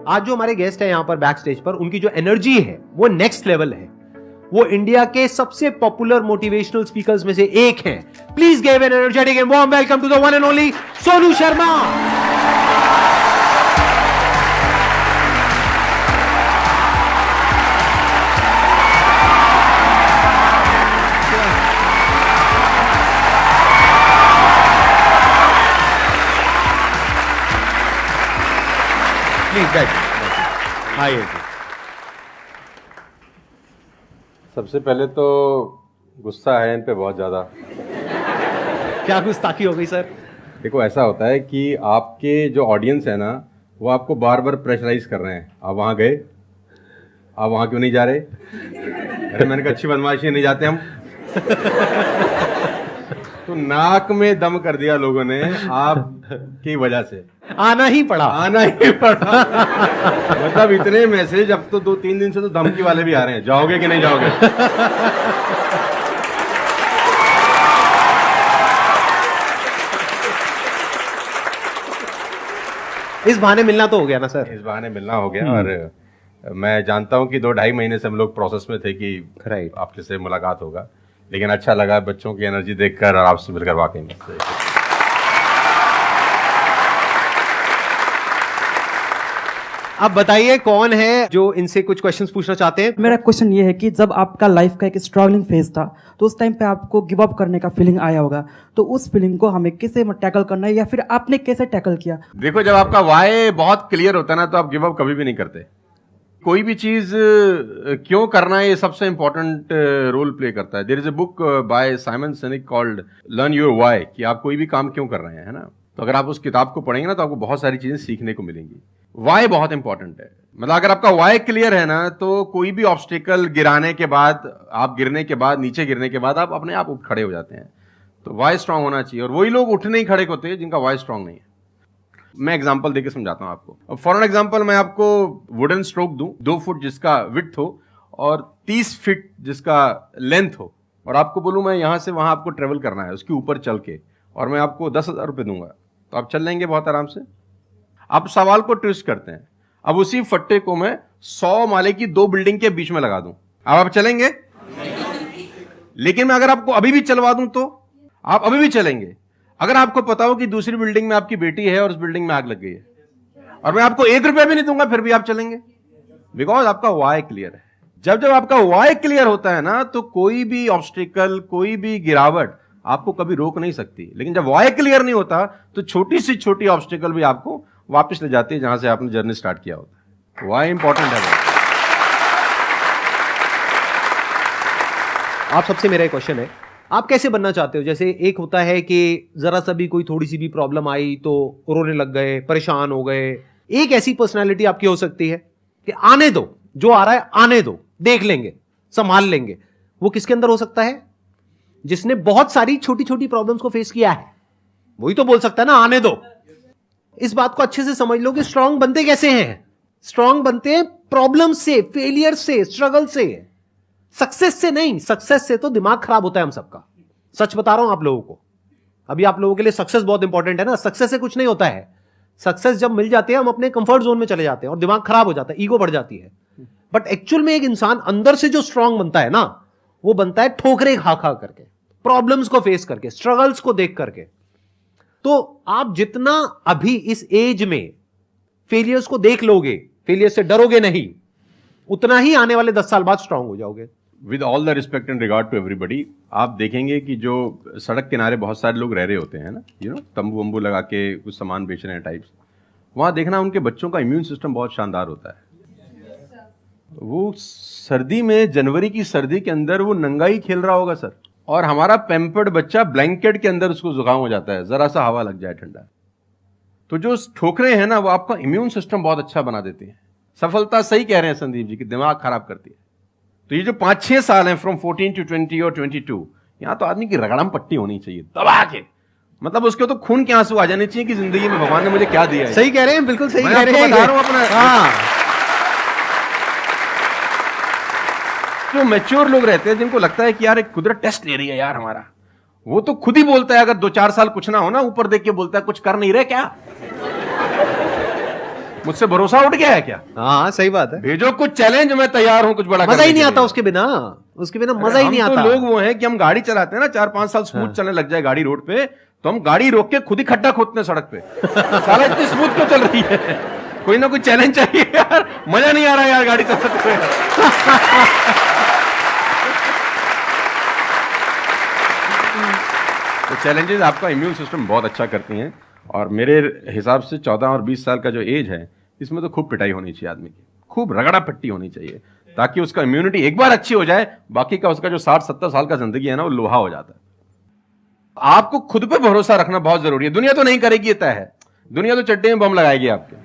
आज जो हमारे गेस्ट है यहां पर बैक स्टेज पर, उनकी जो एनर्जी है वो नेक्स्ट लेवल है। वो इंडिया के सबसे पॉपुलर मोटिवेशनल स्पीकर्स में से एक हैं। Please give an energetic and warm welcome to the one and only Sonu Sharma. सबसे पहले तो गुस्सा है इन पे बहुत ज़्यादा। क्या गुस्ताखी हो गई सर? देखो, ऐसा होता है कि आपके जो ऑडियंस है ना, वो आपको बार बार प्रेशराइज कर रहे हैं। आप वहाँ गए, आप वहाँ क्यों नहीं जा रहे? अरे मैंने कहा अच्छी बदमाशी नहीं जाते हम। तो नाक में दम कर दिया लोगों ने आपकी वजह से। आना ही पड़ा। मतलब इतने मैसेज, अब तो 2-3 दिन से तो धमकी वाले भी आ रहे हैं, जाओगे कि नहीं जाओगे। इस बहाने मिलना तो हो गया ना सर? इस बहाने मिलना हो गया। और मैं जानता हूं कि 2-2.5 महीने से हम लोग प्रोसेस में थे कि आपके से मुलाकात होगा, लेकिन अच्छा लगा बच्चों की एनर्जी देखकर और आपसे मिलकर वाकई में। अब बताइए कौन है जो इनसे कुछ क्वेश्चंस पूछना चाहते हैं? मेरा क्वेश्चन ये है कि जब आपका लाइफ का एक स्ट्रगलिंग फेज था तो उस टाइम पे आपको गिव अप करने का फीलिंग आया होगा, तो उस फीलिंग को हमें कैसे टैकल करना है या फिर आपने कैसे टैकल किया? देखो, जब आपका वाई बहुत क्लियर होता है ना, तो आप गिव अप कभी भी नहीं करते। कोई भी चीज क्यों करना है, ये सबसे इंपॉर्टेंट रोल प्ले करता है। There is a book by Simon Sinek called learn your why, कि आप कोई भी काम क्यों कर रहे हैं, है ना। तो अगर आप उस किताब को पढ़ेंगे ना, तो आपको बहुत सारी चीजें सीखने को मिलेंगी। वाई बहुत इंपॉर्टेंट है। मतलब अगर आपका वाई क्लियर है ना, तो कोई भी ऑब्स्टिकल गिराने के बाद, आप गिरने के बाद, नीचे गिरने के बाद आप अपने आप उठ खड़े हो जाते हैं। तो वाई स्ट्रांग होना चाहिए, और वही लोग उठ नहीं खड़े होते हैं जिनका वाई स्ट्रांग नहीं है। मैं एग्जांपल देके समझाता हूं आपको। फॉर एन एग्जांपल, मैं आपको वुडन स्ट्रोक दूं, 2 फुट जिसका विड्थ हो और 30 फीट जिसका लेंथ हो, और आपको बोलूं मैं यहां से वहां आपको ट्रेवल करना है उसके ऊपर चल के, और मैं आपको 10,000 रुपये दूंगा, तो आप चल लेंगे बहुत आराम से? आप सवाल को ट्विस्ट करते हैं। अब उसी फट्टे को मैं 100 माले की 2 बिल्डिंग के बीच में लगा दूं, अब आप चलेंगे? लेकिन मैं अगर आपको अभी भी चलवा दूं तो आप अभी भी चलेंगे। अगर आपको पता हो कि दूसरी बिल्डिंग में आपकी बेटी है और उस बिल्डिंग में आग लग गई है, और मैं आपको 1 रुपया भी नहीं दूंगा, फिर भी आप चलेंगे? बिकॉज आपका वाई क्लियर है। जब जब आपका वाई क्लियर होता है ना, तो कोई भी ऑब्स्टिकल, कोई भी गिरावट आपको कभी रोक नहीं सकती। लेकिन जब वाई क्लियर नहीं होता, तो छोटी सी छोटी ऑब्स्टिकल भी आपको वापस ले जाती है जहां से आपने जर्नी स्टार्ट किया होता है। वाई इंपॉर्टेंट है। आप सबसे मेरा एक क्वेश्चन है, आप कैसे बनना चाहते हो? जैसे एक होता है कि जरा सा भी कोई थोड़ी सी भी प्रॉब्लम आई तो रोने लग गए, परेशान हो गए। एक ऐसी पर्सनालिटी आपकी हो सकती है कि आने दो, जो आ रहा है आने दो, देख लेंगे, संभाल लेंगे। वो किसके अंदर हो सकता है? जिसने बहुत सारी छोटी छोटी प्रॉब्लम्स को फेस किया है, वही तो बोल सकता है ना आने दो। इस बात को अच्छे से समझ लो कि स्ट्रांग बनते कैसे हैं। स्ट्रांग बनते हैं प्रॉब्लम से, फेलियर से, स्ट्रगल से, सक्सेस से नहीं। सक्सेस से तो दिमाग खराब होता है हम सबका। सच बता रहा हूं आप लोगों को। अभी आप लोगों के लिए सक्सेस बहुत इंपॉर्टेंट है ना। सक्सेस से कुछ नहीं होता है। सक्सेस जब मिल जाती है, हम अपने कंफर्ट जोन में चले जाते हैं और दिमाग खराब हो जाता है, ईगो बढ़ जाती है। बट एक्चुअल में एक इंसान अंदर से जो स्ट्रांग बनता है ना, वो बनता है ठोकरे खा खा करके, प्रॉब्लम्स को फेस करके, स्ट्रगल्स को देख करके। तो आप जितना अभी इस एज में फेलियर्स को देख लोगे, फेलियर से डरोगे नहीं, उतना ही आने वाले 10 साल बाद स्ट्रांग हो जाओगे। With all the respect and regard to everybody, आप देखेंगे कि जो सड़क किनारे बहुत सारे लोग रह रहे होते हैं ना, तंबू वंबू लगा के कुछ सामान बेच रहे हैं टाइप्स, वहां देखना उनके बच्चों का इम्यून सिस्टम बहुत शानदार होता है। वो सर्दी में, जनवरी की सर्दी के अंदर वो नंगा ही खेल रहा होगा सर, और हमारा पैम्पर्ड बच्चा ब्लैंकेट के अंदर उसको जुकाम हो जाता है जरा सा हवा लग जाए ठंडा। तो जो ठोकरे हैं ना, वो आपका इम्यून सिस्टम बहुत अच्छा बना देती है। सफलता, सही कह रहे हैं संदीप जी, कि दिमाग खराब करती है। तो ये जो 5-6 साल हैं, फ्रॉम 14 to 20 और 22, यहां तो आदमी की रगड़म पट्टी होनी चाहिए दबा के। मतलब उसके तो खून के आंसू आ जाने चाहिए कि जिंदगी में भगवान ने मुझे क्या दिया है। सही कह रहे हैं, बिल्कुल सही कह रहे हैं। बता रहा हूं अपना। जो मैच्योर लोग रहते हैं, जिनको लगता है कि यार एक कुदरत टेस्ट ले रही है यार हमारा, वो तो खुद ही बोलता है, अगर 2-4 साल कुछ ना हो ना, ऊपर देख के बोलता है कुछ कर नहीं रहे क्या। मुझसे भरोसा उठ गया है क्या? हाँ सही बात है। भेजो कुछ चैलेंज, मैं तैयार हूं कुछ बड़ा। मजा ही नहीं आता उसके बिना, उसके बिना मजा ही नहीं आता। तो लोग वो हैं कि हम गाड़ी चलाते हैं ना, 4-5 साल स्मूथ चलने लग जाए गाड़ी रोड पे, तो हम गाड़ी रोक के खुद ही खड्डा खोदते हैं सड़क पे। साला इतनी स्मूथ क्यों चल रही है? कोई ना कोई चैलेंज चाहिए यार, मजा नहीं आ रहा यार गाड़ी चलाते हुए। तो चैलेंजेस आपका इम्यून सिस्टम बहुत अच्छा करती हैं, और मेरे हिसाब से 14 और 20 साल का जो एज है, इसमें तो खूब पिटाई होनी चाहिए आदमी की, खूब रगड़ा पट्टी होनी चाहिए, ताकि उसका इम्यूनिटी एक बार अच्छी हो जाए, बाकी का उसका जो 60-70 साल का जिंदगी है ना, वो लोहा हो जाता है। आपको खुद पे भरोसा रखना बहुत जरूरी है। दुनिया तो नहीं करेगी, ये तय है। दुनिया तो चड्डे में बम लगाएगी आपके।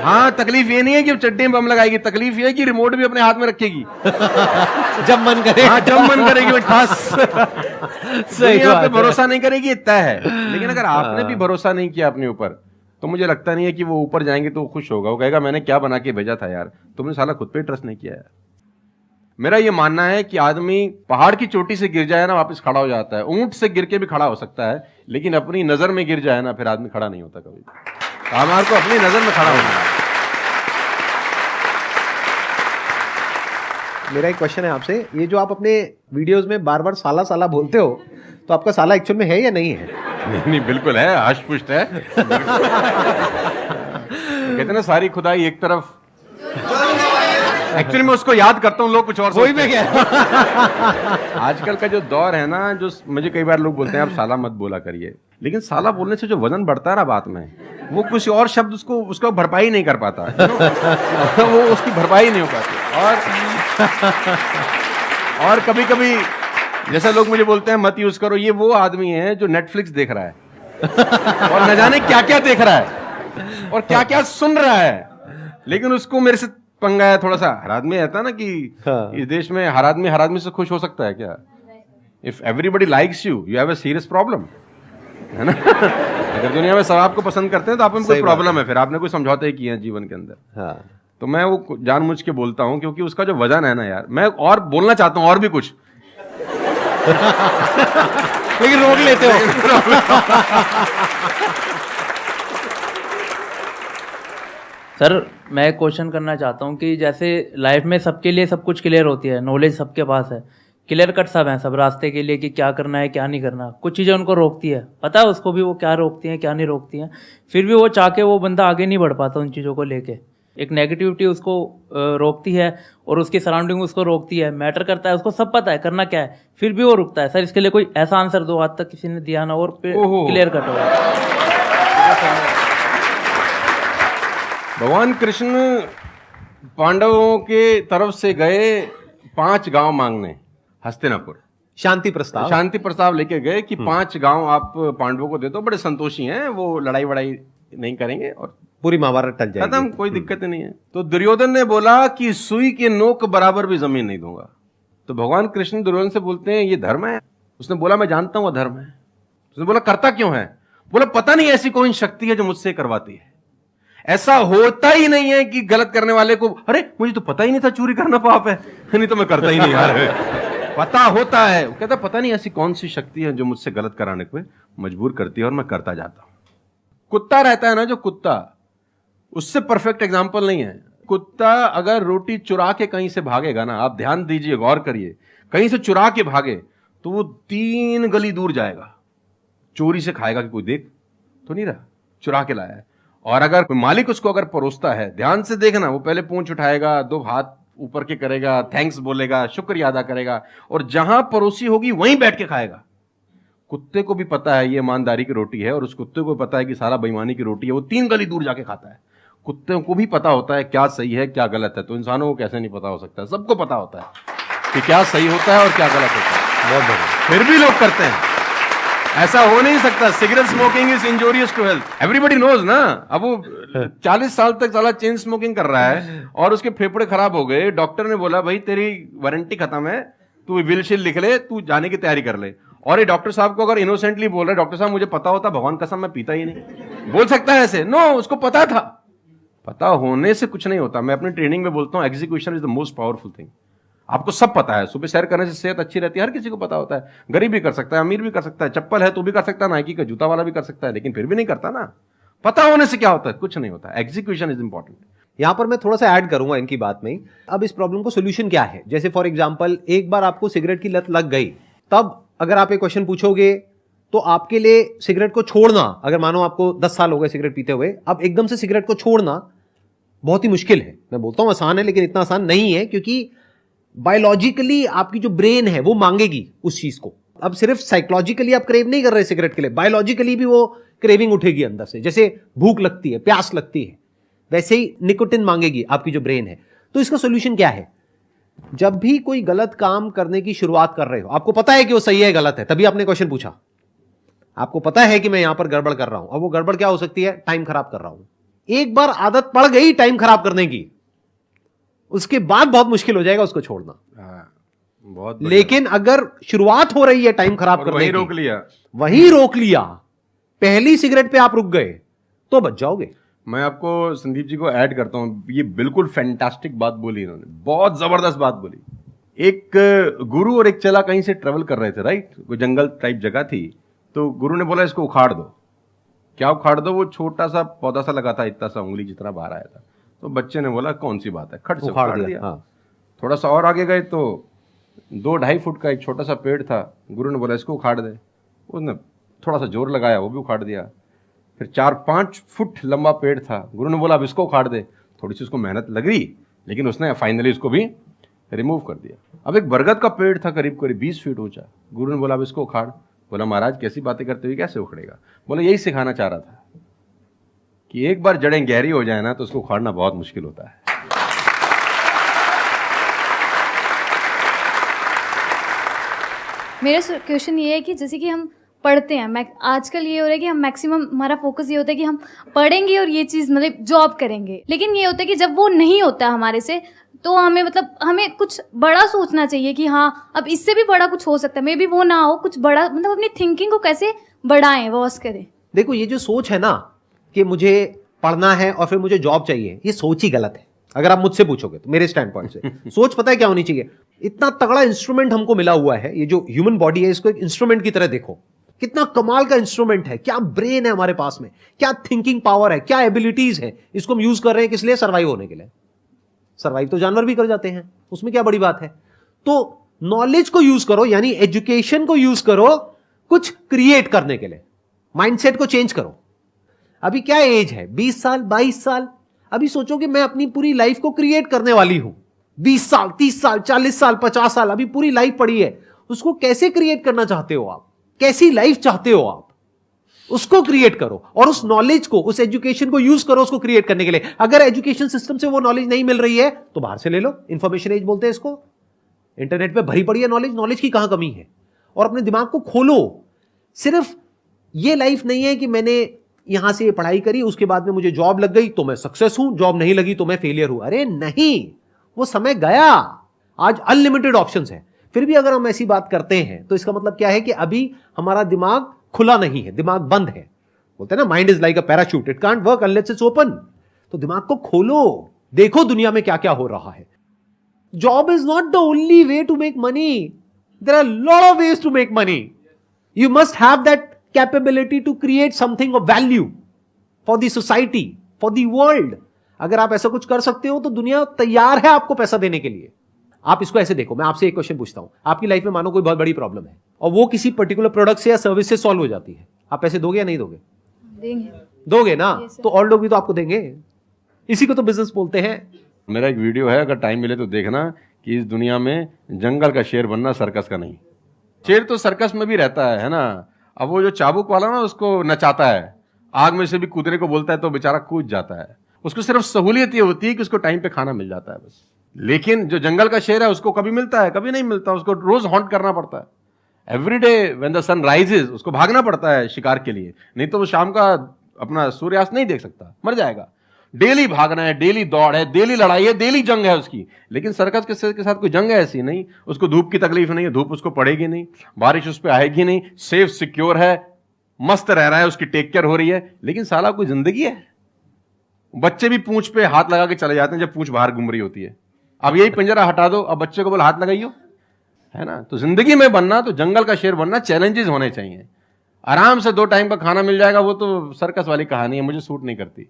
हाँ, तकलीफ ये नहीं है कि चड्डे में बम लगाएगी, तकलीफ ये है कि रिमोट भी अपने हाथ में रखेगी जब मन करे। हाँ, जब मन करेगी बस। दुनिया पे भरोसा नहीं करेगी, ये तय है। लेकिन अगर आपने भी भरोसा नहीं किया अपने ऊपर, तो मुझे लगता नहीं है कि वो ऊपर जाएंगे तो वो खुश होगा। वो कहेगा मैंने क्या बना के भेजा था यार, तुमने साला खुद पे ट्रस्ट नहीं किया यार। मेरा ये मानना है कि आदमी पहाड़ की चोटी से गिर जाए ना, वापस खड़ा हो जाता है। ऊंट से गिर के भी खड़ा हो सकता है, लेकिन अपनी नजर में गिर जाए ना, फिर आदमी खड़ा नहीं होता कभी। हमारे को अपनी नजर में खड़ा होना है। मेरा एक क्वेश्चन है आपसे, ये जो आप अपने वीडियोस में बार बार साला साला बोलते हो, तो आपका साला एक्चुअल में है या नहीं है? नहीं, बिल्कुल है, हष्ट-पुष्ट है। कहते ना सारी खुदाई एक तरफ। एक्चुअली मैं उसको याद करता हूँ, लोग कुछ और वही में क्या। आजकल का जो दौर है ना, जो मुझे कई बार लोग बोलते हैं आप साला मत बोला करिए, लेकिन साला बोलने से जो वजन बढ़ता है ना बात में, वो कुछ और शब्द उसको भरपाई नहीं कर पाता। वो उसकी भरपाई नहीं हो पाती। और कभी कभी जैसा लोग मुझे बोलते हैं मत यूज करो, ये वो आदमी है जो नेटफ्लिक्स देख रहा है और न जाने क्या क्या देख रहा है और क्या क्या सुन रहा है, लेकिन उसको मेरे से पंगा है थोड़ा सा। हर आदमी रहता है ना कि इस देश में हर आदमी से खुश हो सकता है क्या? If everybody likes you have a serious problem, है ना? अगर दुनिया में सब आपको पसंद करते हैं तो आप में कोई प्रॉब्लम है, फिर आपने कोई समझौते ही किए हैं जीवन के अंदर। हाँ। तो मैं वो जानबूझ के बोलता हूं, क्योंकि उसका जो वजन है ना यार, मैं और बोलना चाहता हूं और भी कुछ लेकिन रोक लेते हो। सर मैं क्वेश्चन करना चाहता हूँ कि जैसे लाइफ में सबके लिए सब कुछ क्लियर होती है, नॉलेज सबके पास है, क्लियर कट सब है सब रास्ते के लिए कि क्या करना है क्या नहीं करना। कुछ चीज़ें उनको रोकती है, पता है उसको भी वो क्या रोकती हैं क्या नहीं रोकती हैं, फिर भी वो चाह के वो बंदा आगे नहीं बढ़ पाता उन चीज़ों को लेके। एक नेगेटिविटी उसको रोकती है और उसकी सराउंडिंग उसको रोकती है, मैटर करता है, उसको सब पता है करना क्या है, फिर भी वो रुकता है। सर इसके लिए कोई ऐसा आंसर दो, आज तक किसी ने दिया ना और क्लियर कट होगा। भगवान कृष्ण पांडवों के तरफ से गए 5 गांव मांगने हस्तिनापुर, शांति प्रस्ताव लेके गए कि 5 गांव आप पांडवों को दे दो, बड़े संतोषी हैं, वो लड़ाई वड़ाई नहीं करेंगे और पूरी महाभारत टल जाएगी, खत्म, कोई दिक्कत नहीं है। तो दुर्योधन ने बोला कि सुई के नोक बराबर भी जमीन नहीं दूंगा। तो भगवान कृष्ण दुर्योधन से बोलते हैं ये धर्म है? उसने बोला मैं जानता हूं वो धर्म है। उसने बोला करता क्यों है? बोला पता नहीं ऐसी कोई शक्ति है जो मुझसे करवाती है। ऐसा होता ही नहीं है कि गलत करने वाले को अरे मुझे तो पता ही नहीं था चोरी करना पाप है, नहीं तो मैं करता ही नहीं यार। पता होता है। वो कहता पता नहीं ऐसी कौन सी शक्ति है जो मुझसे गलत कराने को मजबूर करती है और मैं करता जाता हूं। कुत्ता रहता है ना, जो कुत्ता, उससे परफेक्ट एग्जाम्पल नहीं है। कुत्ता अगर रोटी चुरा के कहीं से भागेगा ना, आप ध्यान दीजिए, गौर करिए, कहीं से चुरा के भागे तो वो 3 गली दूर जाएगा, चोरी से खाएगा कि कोई देख तो नहीं रहा, चुरा के लाया है। और अगर मालिक उसको अगर परोसता है, ध्यान से देखना, वो पहले पूंछ उठाएगा, 2 हाथ ऊपर के करेगा, थैंक्स बोलेगा, शुक्रिया अदा करेगा, और जहां परोसी होगी वहीं बैठ के खाएगा। कुत्ते को भी पता है ये ईमानदारी की रोटी है और उस कुत्ते को पता है कि सारा बेईमानी की रोटी है, वो 3 गली दूर जाके खाता है। कुत्ते को भी पता होता है क्या सही है क्या गलत है, तो इंसानों को कैसे नहीं पता हो सकता? सबको पता होता है कि क्या सही होता है और क्या गलत होता है। बहुत बढ़िया, फिर भी लोग करते हैं। ऐसा हो नहीं सकता। Cigarette smoking is injurious to health, everybody knows ना। अब वो 40 साल तक साला चेन स्मोकिंग कर रहा है और उसके फेफड़े खराब हो गए, डॉक्टर ने बोला भाई तेरी वारंटी खत्म है, तू विल शील लिख ले, तू जाने की तैयारी कर ले। और ये डॉक्टर साहब को अगर इनोसेंटली बोल रहे, डॉक्टर साहब मुझे पता होता, भगवान कसम मैं पीता ही नहीं, बोल सकता है ऐसे? नो, उसको पता था। पता होने से कुछ नहीं होता। मैं अपनी ट्रेनिंग में बोलता हूं execution is the most powerful thing. आपको सब पता है, सुबह सैर करने से सेहत अच्छी रहती है, हर किसी को पता होता है। गरीब भी कर सकता है, अमीर भी कर सकता है, चप्पल है तो भी कर सकता है, नाइकी का जूता वाला भी कर सकता है, लेकिन फिर भी नहीं करता ना। पता होने से क्या होता है? कुछ नहीं होता। Execution is important. यहां पर मैं थोड़ा सा ऐड करूंगा इनकी बात में। अब इस प्रॉब्लम को सोल्यूशन क्या है? जैसे फॉर एग्जांपल, एक बार आपको सिगरेट की लत लग गई, तब अगर आप एक क्वेश्चन पूछोगे तो आपके लिए सिगरेट को छोड़ना, अगर मानो आपको 10 साल हो गए सिगरेट पीते हुए, अब एकदम से सिगरेट को छोड़ना बहुत ही मुश्किल है। मैं बोलता हूं आसान है, लेकिन इतना आसान नहीं है, क्योंकि बायोलॉजिकली आपकी जो ब्रेन है वो मांगेगी उस चीज को। अब सिर्फ साइकोलॉजिकली आप क्रेव नहीं कर रहे सिगरेट के लिए, बायोलॉजिकली भी वो क्रेविंग उठेगी अंदर से। जैसे भूख लगती है, प्यास लगती है, वैसे ही निकोटिन मांगेगी आपकी जो ब्रेन है। तो इसका सोल्यूशन क्या है? जब भी कोई गलत काम करने की शुरुआत कर रहे हो, आपको पता है कि वो सही है गलत है, तभी आपने क्वेश्चन पूछा, आपको पता है कि मैं यहां पर गड़बड़ कर रहा हूं। अब वो गड़बड़ क्या हो सकती है? टाइम खराब कर रहा हूं। एक बार आदत पड़ गई टाइम खराब करने की, उसके बाद बहुत मुश्किल हो जाएगा उसको छोड़ना। बहुत लेकिन अगर शुरुआत हो रही है टाइम खराब करने की, वहीं रोक लिया, पहली सिगरेट पे आप रुक गए, तो बच जाओगे। मैं आपको संदीप जी को ऐड करता हूं, ये बिल्कुल फैंटास्टिक बात बोली इन्होंने, बहुत जबरदस्त बात बोली। एक गुरु और एक चेला कहीं से ट्रेवल कर रहे थे, राइट? कोई जंगल टाइप जगह थी, तो गुरु ने बोला इसको उखाड़ दो। क्या उखाड़ दो? वो छोटा सा पौधा सा लगा था, इतना सा उंगली जितना बाहर आया था। तो बच्चे ने बोला कौन सी बात है, खट से उखाड़ दिया। हाँ। थोड़ा सा और आगे गए तो 2-2.5 फुट का एक छोटा सा पेड़ था। गुरु ने बोला इसको उखाड़ दे। उसने थोड़ा सा जोर लगाया, वो भी उखाड़ दिया। फिर 4-5 फुट लंबा पेड़ था। गुरु ने बोला अब इसको उखाड़ दे। थोड़ी सी उसको मेहनत लगी, लेकिन उसने फाइनली इसको भी रिमूव कर दिया। अब एक बरगद का पेड़ था करीब 20 फीट ऊंचा। गुरु ने बोला अब इसको उखाड़। बोला महाराज कैसी बातें करते हुए, कैसे उखड़ेगा? बोला यही सिखाना चाह रहा था कि एक बार जड़ें गहरी हो जाए ना तो उसको उखाड़ना बहुत मुश्किल होता है। मेरा क्वेश्चन ये है कि जैसे कि हम पढ़ते हैं, आजकल ये हो रहा है कि हम मैक्सिमम, हमारा फोकस ये होता है कि हम पढ़ेंगे और ये चीज़ मतलब जॉब करेंगे। लेकिन ये होता है कि जब वो नहीं होता हमारे से, तो हमें मतलब हमें कुछ बड़ा सोचना चाहिए कि हाँ अब इससे भी बड़ा कुछ हो सकता है, मे बी वो ना हो, कुछ बड़ा, मतलब अपनी थिंकिंग को कैसे बढ़ाएं, वॉस करें। देखो, ये जो सोच है ना कि मुझे पढ़ना है और फिर मुझे जॉब चाहिए, ये सोच ही गलत है। अगर आप मुझसे पूछोगे तो मेरे स्टैंड पॉइंट से सोच पता है क्या होनी चाहिए? इतना तगड़ा इंस्ट्रूमेंट हमको मिला हुआ है, ये जो ह्यूमन बॉडी है, इसको एक इंस्ट्रूमेंट की तरह देखो। कितना कमाल का इंस्ट्रूमेंट है, क्या ब्रेन है हमारे पास में, क्या थिंकिंग पावर है, क्या एबिलिटीज है। इसको हम यूज कर रहे हैं किस लिए? सर्वाइव होने के लिए। सर्वाइव तो जानवर भी कर जाते हैं, उसमें क्या बड़ी बात है? तो नॉलेज को यूज करो, यानी एजुकेशन को यूज करो कुछ क्रिएट करने के लिए। माइंडसेट को चेंज करो। अभी क्या एज है? 20 साल, 22 साल। अभी सोचो कि मैं अपनी पूरी लाइफ को क्रिएट करने वाली हूं। 20 साल, 30 साल, 40 साल, 50 साल, अभी पूरी लाइफ पड़ी है। उसको कैसे क्रिएट करना चाहते हो आप? कैसी लाइफ चाहते हो आप? उसको क्रिएट करो और उस नॉलेज को, उस एजुकेशन को यूज करो उसको क्रिएट करने के लिए। अगर एजुकेशन सिस्टम से वो नॉलेज नहीं मिल रही है तो बाहर से ले लो। इंफॉर्मेशन एज बोलते हैं इसको। इंटरनेट पे भरी पड़ी है नॉलेज, नॉलेज की कहां कमी है? और अपने दिमाग को खोलो। सिर्फ ये लाइफ नहीं है कि मैंने यहां से ये पढ़ाई करी, उसके बाद में मुझे जॉब लग गई तो मैं सक्सेस हूं, जॉब नहीं लगी तो मैं फेलियर हूं। अरे नहीं, वो समय गया। आज अनलिमिटेड ऑप्शंस है। फिर भी अगर हम ऐसी बात करते हैं तो इसका मतलब क्या है कि अभी हमारा दिमाग खुला नहीं है, दिमाग बंद है। बोलते हैं ना, mind is like a parachute, it can't work unless it's open. तो दिमाग को खोलो, देखो दुनिया में क्या क्या हो रहा है। Job is not the only way to make money. There are lot of ways to make money. You must have that capability to create something of value for the society, for the world. अगर आप ऐसा कुछ कर सकते हो तो दुनिया तैयार है आपको पैसा देने के लिए। आप इसको ऐसे देखो, मैं आपसे एक क्वेश्चन पूछता हूं। आपकी लाइफ में मानो कोई बहुत बड़ी प्रॉब्लम है और वो किसी पर्टिकुलर प्रोडक्ट से या सर्विस से सॉल्व हो जाती है, आप पैसे दोगे या नहीं दोगे? देंगे। दोगे ना? तो और लोग भी तो आपको देंगे। इसी को तो बिजनेस बोलते हैं। मेरा एक वीडियो है, अगर टाइम मिले तो देखना, कि इस दुनिया में जंगल का शेर बनना, सर्कस का नहीं। शेर तो सर्कस में भी रहता है ना। अब वो जो चाबुक वाला ना उसको नचाता है, आग में से भी कूदने को बोलता है तो बेचारा कूद जाता है। उसको सिर्फ सहूलियत ये होती है कि उसको टाइम पे खाना मिल जाता है बस। लेकिन जो जंगल का शेर है उसको कभी मिलता है, कभी नहीं मिलता। उसको रोज हॉन्ट करना पड़ता है। Every day when the sun rises उसको भागना पड़ता है शिकार के लिए, नहीं तो वो शाम का अपना सूर्यास्त नहीं देख सकता, मर जाएगा। डेली भागना है, डेली दौड़ है, डेली लड़ाई है, डेली जंग है उसकी। लेकिन सर्कस के शेर के साथ कोई जंग है ऐसी नहीं। उसको धूप की तकलीफ नहीं है, धूप उसको पड़ेगी नहीं, बारिश उस पर आएगी नहीं, सेफ सिक्योर है, मस्त रह रहा है, उसकी टेक केयर हो रही है। लेकिन साला कोई जिंदगी है? बच्चे भी पूंछ पे हाथ लगा के चले जाते हैं जब पूंछ बाहर घूम रही होती है। अब यही पिंजरा हटा दो, अब बच्चे को बोल हाथ लगाइयो, है ना? तो जिंदगी में बनना, तो जंगल का शेर बनना, चैलेंजेस होने चाहिए। आराम से 2 टाइम का खाना मिल जाएगा, वो तो सर्कस वाली कहानी है, मुझे सूट नहीं करती।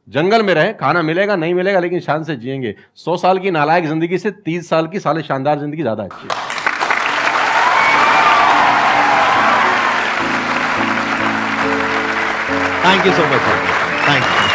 जंगल में रहे, खाना मिलेगा नहीं मिलेगा लेकिन शान से जिएंगे। 100 साल की नालायक जिंदगी से 30 साल की साले शानदार जिंदगी ज्यादा अच्छी है। Thank you so much, thank you.